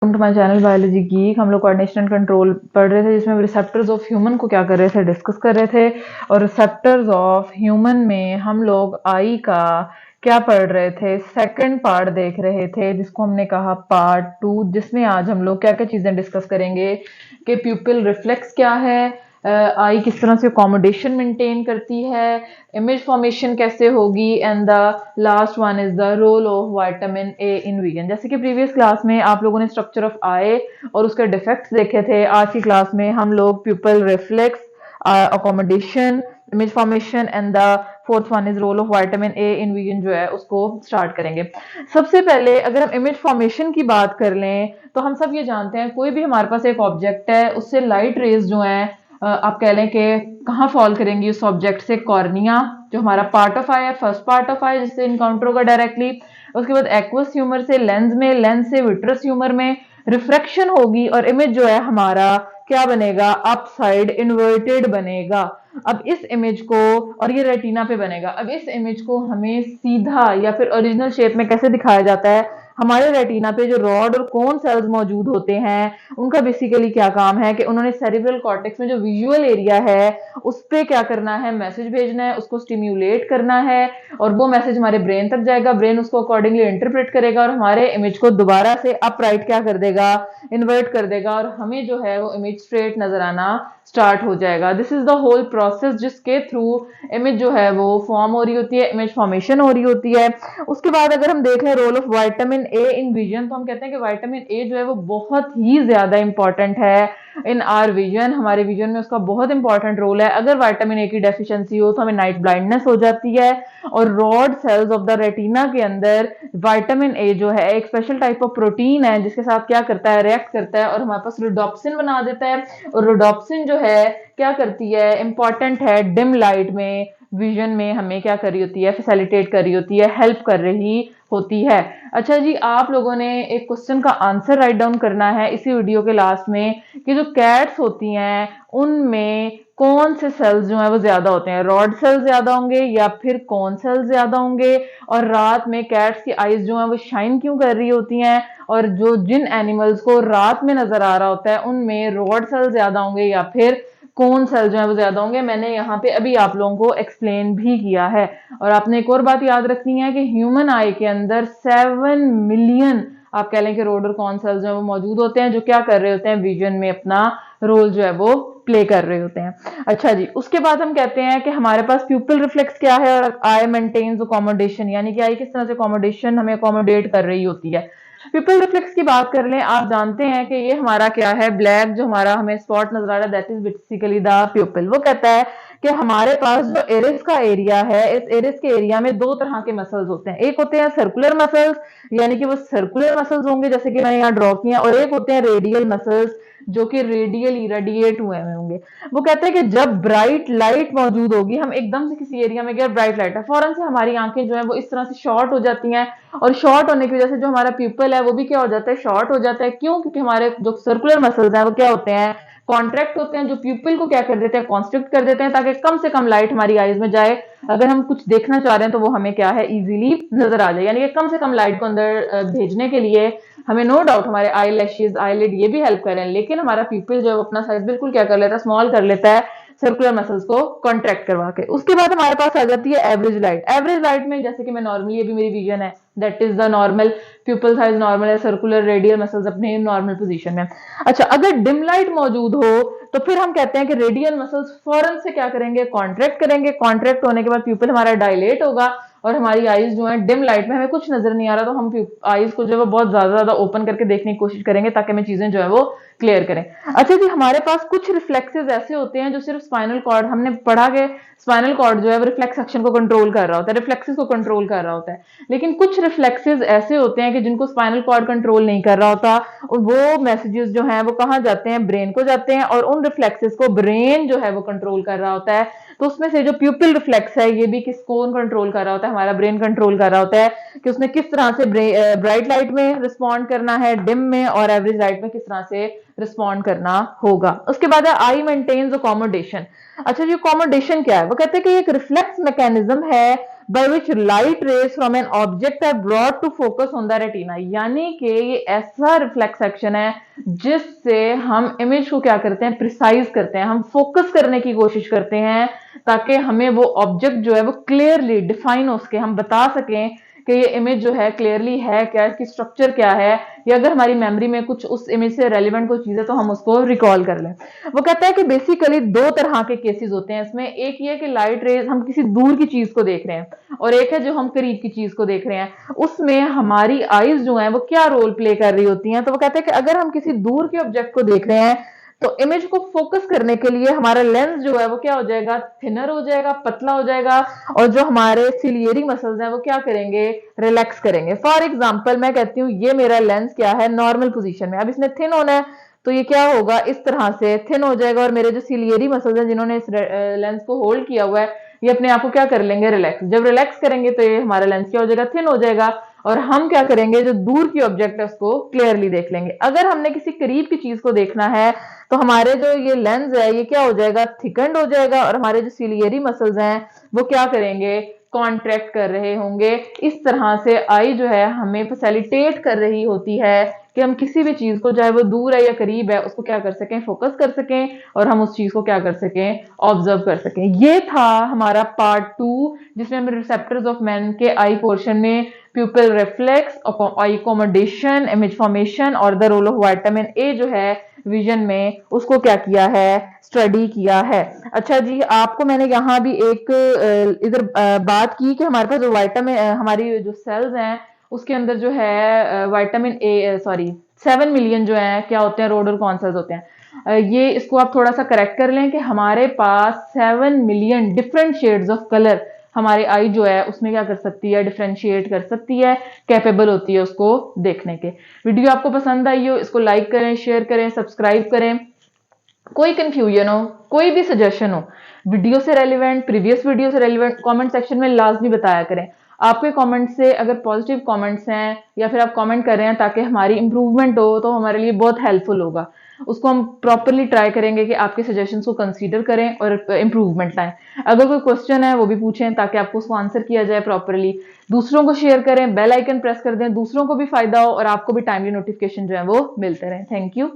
Welcome to my channel biology geek. हम लोग coordination and control पढ़ रहे थे, जिसमें रिसेप्टर्स ऑफ ह्यूमन को क्या कर रहे थे, डिस्कस कर रहे थे। और रिसेप्टर्स ऑफ ह्यूमन में हम लोग आई का क्या पढ़ रहे थे, सेकंड पार्ट देख रहे थे, जिसको हमने कहा पार्ट 2, जिसमें आज हम लोग क्या क्या चीजें डिस्कस करेंगे कि प्यूपिल रिफ्लेक्स क्या है, आई किस तरह से अकोमोडेशन मेंटेन करती है, इमेज फॉर्मेशन कैसे होगी, and the last one is the role of vitamin A in vision. जैसे कि प्रीवियस क्लास में आप लोगों ने स्ट्रक्चर ऑफ आई और उसके डिफेक्ट्स देखे थे, आज की क्लास में हम लोग pupil reflex, accommodation, image formation and the fourth one is role of vitamin A in vision जो है उसको स्टार्ट करेंगे। सबसे पहले अगर हम इमेज फॉर्मेशन की बात कर लें तो हम सब ये जानते हैं, कोई भी हमारे पास एक ऑब्जेक्ट है, उससे लाइट रेज जो है आप कह लें कि कहाँ फॉल करेंगी उस ऑब्जेक्ट से, कॉर्निया जो हमारा पार्ट ऑफ आई है, फर्स्ट पार्ट ऑफ आई जिससे इनकाउंटर होगा डायरेक्टली। उसके बाद एक्वस ह्यूमर से लेंस में, लेंस से विट्रस ह्यूमर में रिफ्रैक्शन होगी और इमेज जो है हमारा क्या बनेगा, अपसाइड इन्वर्टेड बनेगा। अब इस इमेज को, और ये रेटिना पे बनेगा, अब इस इमेज को हमें सीधा या फिर ओरिजिनल शेप में कैसे दिखाया जाता है, हमारे रेटिना पे जो रॉड और कोन सेल्स मौजूद होते हैं उनका बेसिकली क्या काम है कि उन्होंने सेरिब्रल कॉर्टेक्स में जो विजुअल एरिया है उस पे क्या करना है, मैसेज भेजना है, उसको स्टिम्युलेट करना है और वो मैसेज हमारे ब्रेन तक जाएगा, ब्रेन उसको अकॉर्डिंगली इंटरप्रेट करेगा और हमारे इमेज को दोबारा से अपराइट क्या कर देगा, इन्वर्ट कर देगा और हमें जो है वो इमेज स्ट्रेट नजर आना स्टार्ट हो जाएगा। This is the whole process जिसके थ्रू इमेज जो है वो फॉर्म हो रही होती है, इमेज फॉर्मेशन हो रही होती है। उसके बाद अगर हम देख लें role of vitamin A in vision, तो हम कहते हैं कि विटामिन ए जो है वो बहुत ही ज्यादा इंपॉर्टेंट है इन आर विजन, हमारे विजन में उसका बहुत इंपॉर्टेंट रोल है। अगर विटामिन ए की डेफिशिएंसी हो तो हमें नाइट ब्लाइंडनेस हो जाती है। और rod sales of the retina के अंदर विटामिन ए जो है एक स्पेशल टाइप ऑफ प्रोटीन है जिसके साथ क्या करता है, रिएक्ट करता है और हमारे पास रोडोप्सिन बना देता है। और रोडोप्सिन जो है क्या करती है, इंपॉर्टेंट है डिम लाइट में, विजन में हमें क्या कर रही होती है, फैसिलिटेट कर रही होती है, हेल्प कर रही होती है। अच्छा जी, आप लोगों ने एक क्वेश्चन का आंसर राइट डाउन करना है इसी वीडियो के लास्ट में कि जो कैट्स होती हैं उनमें कौन से सेल्स जो है वो ज्यादा होते हैं, रॉड सेल्स ज्यादा होंगे या फिर कौन सेल्स ज्यादा होंगे, और रात में कैट्स की आईज जो है वो शाइन क्यों कर रही होती हैं, और जो जिन एनिमल्स को रात में नजर आ रहा होता है उनमें रॉड सेल्स ज्यादा होंगे या फिर कौन सेल जो है वो ज्यादा होंगे। मैंने यहाँ पे अभी आप लोगों को एक्सप्लेन भी किया है। और आपने एक और बात याद रखनी है कि ह्यूमन आई के अंदर 7 मिलियन आप कह लें कि रोड और कॉन सेल्स जो है वो मौजूद होते हैं, जो क्या कर रहे होते हैं, विजन में अपना रोल जो है वो प्ले कर रहे होते हैं। अच्छा जी, उसके बाद हम कहते हैं कि हमारे पास प्यूपिल रिफ्लेक्स क्या है और आई मेंटेन्स अकोमोडेशन, यानी कि आई किस तरह से अकोमोडेशन हमें अकोमोडेट कर रही होती है। प्यूपिल रिफ्लेक्स की बात कर लें, आप जानते हैं कि ये हमारा क्या है, ब्लैक जो हमारा हमें स्पॉट नजर आ रहा है दैट इज बेसिकली द प्यूपिल। वो कहता है कि हमारे पास जो इरिस का एरिया है, इस इरिस के एरिया में दो तरह के मसल्स होते हैं। एक होते हैं सर्कुलर मसल्स, यानी कि वो सर्कुलर मसल्स होंगे जैसे कि मैंने यहाँ ड्रॉ किया, और एक होते हैं रेडियल मसल्स जो कि रेडियल रेडिएट हुए होंगे। वो कहते हैं कि जब ब्राइट लाइट मौजूद होगी, हम एकदम से किसी एरिया में गए, ब्राइट लाइट है, फौरन से हमारी आंखें जो है वो इस तरह से शॉर्ट हो जाती हैं और शॉर्ट होने की वजह से जो हमारा प्यूपल है वो भी क्या हो जाता है, शॉर्ट हो जाता है। क्यों? क्योंकि हमारे जो सर्कुलर मसल्स हैं वो क्या होते हैं, कॉन्ट्रैक्ट होते हैं, जो प्यूपिल को क्या कर देते हैं, कॉन्स्ट्रिक्ट कर देते हैं ताकि कम से कम लाइट हमारी आईज में जाए। अगर हम कुछ देखना चाह रहे हैं तो वो हमें क्या है, इजीली नजर आ जाए, यानी कि कम से कम लाइट को अंदर भेजने के लिए हमें नो डाउट हमारे आई लैशेज, आईलिड ये भी हेल्प करें, लेकिन हमारा प्यूपिल जो है अपना साइज बिल्कुल क्या कर लेता है, स्मॉल कर लेता है सर्कुलर मसल्स को कॉन्ट्रैक्ट करवा के। उसके बाद हमारे पास आ जाती है एवरेज लाइट। एवरेज लाइट में जैसे कि मैं नॉर्मली, अभी मेरी विजन है that is the normal, pupil size normal है, सर्कुलर रेडियल मसल्स अपने नॉर्मल पोजीशन में। अच्छा, अगर डिम लाइट मौजूद हो तो फिर हम कहते हैं कि रेडियल मसल्स फौरन से क्या करेंगे, कॉन्ट्रैक्ट करेंगे। कॉन्ट्रैक्ट होने के बाद प्यूपल हमारा डायलेट होगा और हमारी आईज जो है डिम लाइट में हमें कुछ नजर नहीं आ रहा तो हम आईज को जो है वो बहुत ज्यादा ओपन करके देखने की कोशिश करेंगे ताकि हमें चीजें जो है वो क्लियर करें। अच्छा जी, हमारे पास कुछ रिफ्लेक्सेस ऐसे होते हैं जो सिर्फ स्पाइनल कॉर्ड, हमने पढ़ा के स्पाइनल कॉर्ड जो है वो रिफ्लेक्स एक्शन को कंट्रोल कर रहा होता है, रिफ्लेक्सेस को कंट्रोल कर रहा होता है। लेकिन कुछ रिफ्लेक्सेस ऐसे होते हैं कि जिनको स्पाइनल कॉर्ड कंट्रोल नहीं कर रहा होता, और वो मैसेजेस जो हैं वो कहाँ जाते हैं, ब्रेन को जाते हैं, और उन रिफ्लेक्सेस को ब्रेन जो है वो कंट्रोल कर रहा होता है। तो उसमें से जो प्यूपिल रिफ्लेक्स है ये भी किस कौन कंट्रोल कर रहा होता है, हमारा ब्रेन कंट्रोल कर रहा होता है कि उसने किस तरह से ब्राइट लाइट में रिस्पॉन्ड करना है, डिम में, और एवरेज लाइट में किस तरह से रिस्पॉन्ड करना होगा। उसके बाद है आई मेंटेन्स अकोमोडेशन। अच्छा जी, अकोमोडेशन क्या है? वो कहते हैं कि एक रिफ्लेक्स मैकेनिज्म है by which light rays from an object are brought to focus on the retina। यानी कि ये ऐसा रिफ्लेक्स एक्शन है जिससे हम इमेज को क्या करते हैं, प्रिसाइज करते हैं, हम फोकस करने की कोशिश करते हैं ताकि हमें वो ऑब्जेक्ट जो है वो क्लियरली डिफाइन हो सके, हम बता सकें कि ये इमेज जो है क्लियरली है क्या, इसकी स्ट्रक्चर क्या है, या अगर हमारी मेमोरी में कुछ उस इमेज से रेलिवेंट कोई चीज है तो हम उसको रिकॉल कर लें। वो कहता है कि बेसिकली दो तरह के केसेस होते हैं इसमें, एक ये कि लाइट रेज हम किसी दूर की चीज को देख रहे हैं और एक है जो हम करीब की चीज को देख रहे हैं। उसमें हमारी आईज जो है वो क्या रोल प्ले कर रही होती हैं। तो वो कहते हैं कि अगर हम किसी दूर के ऑब्जेक्ट को देख रहे हैं तो इमेज को फोकस करने के लिए हमारा लेंस जो है वो क्या हो जाएगा, थिनर हो जाएगा, पतला हो जाएगा, और जो हमारे सिलियरी मसल्स हैं वो क्या करेंगे, रिलैक्स करेंगे। फॉर एग्जांपल मैं कहती हूँ ये मेरा लेंस क्या है, नॉर्मल पोजीशन में, अब इसने थिन होना है तो ये क्या होगा, इस तरह से थिन हो जाएगा, और मेरे जो सिलियरी मसल्स हैं जिन्होंने इस लेंस को होल्ड किया हुआ है ये अपने आप को क्या कर लेंगे, रिलैक्स। जब रिलैक्स करेंगे तो ये हमारा लेंस क्या हो जाएगा, थिन हो जाएगा, और हम क्या करेंगे, जो दूर की ऑब्जेक्ट है उसको क्लियरली देख लेंगे। अगर हमने किसी करीब की चीज को देखना है तो हमारे जो ये लेंस है ये क्या हो जाएगा, थिकंड हो जाएगा, और हमारे जो सिलियरी मसल्स हैं वो क्या करेंगे, कॉन्ट्रैक्ट कर रहे होंगे। इस तरह से आई जो है हमें फैसिलिटेट कर रही होती है कि हम किसी भी चीज को, चाहे वो दूर है या करीब है, उसको क्या कर सकें, फोकस कर सकें, और हम उस चीज को क्या कर सकें, ऑब्जर्व कर सकें। ये था हमारा पार्ट 2 जिसमें हम रिसेप्टर्स ऑफ मैन के आई पोर्शन में pupil reflex, eye accommodation, image formation और the role of vitamin A जो है विजन में, उसको क्या किया है, स्टडी किया है। अच्छा जी, आपको मैंने यहाँ भी एक इधर बात की कि हमारे पास जो विटामिन, हमारी जो सेल्स हैं उसके अंदर जो है विटामिन ए, सॉरी 7 मिलियन जो है क्या होते हैं, रोडर कॉन्सल्स होते हैं। ये इसको आप थोड़ा सा करेक्ट कर लें कि हमारे पास 7 million different shades of colour हमारी आई जो है उसमें क्या कर सकती है, डिफ्रेंशिएट कर सकती है, कैपेबल होती है उसको देखने के। वीडियो आपको पसंद आई हो इसको लाइक करें, शेयर करें, सब्सक्राइब करें। कोई कंफ्यूजन हो, कोई भी सजेशन हो, वीडियो से रेलिवेंट, प्रीवियस वीडियो से रेलिवेंट, कमेंट सेक्शन में लाजमी बताया करें। आपके कमेंट से अगर पॉजिटिव कमेंट्स हैं या फिर आप कमेंट कर रहे हैं ताकि हमारी इंप्रूवमेंट हो तो हमारे लिए बहुत हेल्पफुल होगा। उसको हम प्रॉपरली ट्राई करेंगे कि आपके सजेशंस को कंसीडर करें और इंप्रूवमेंट लाएं। अगर कोई क्वेश्चन है वो भी पूछें ताकि आपको उसको आंसर किया जाए प्रॉपरली। दूसरों को शेयर करें, बेल आइकन प्रेस कर दें, दूसरों को भी फायदा हो और आपको भी टाइमली नोटिफिकेशन जो है वो मिलते रहें। Thank you.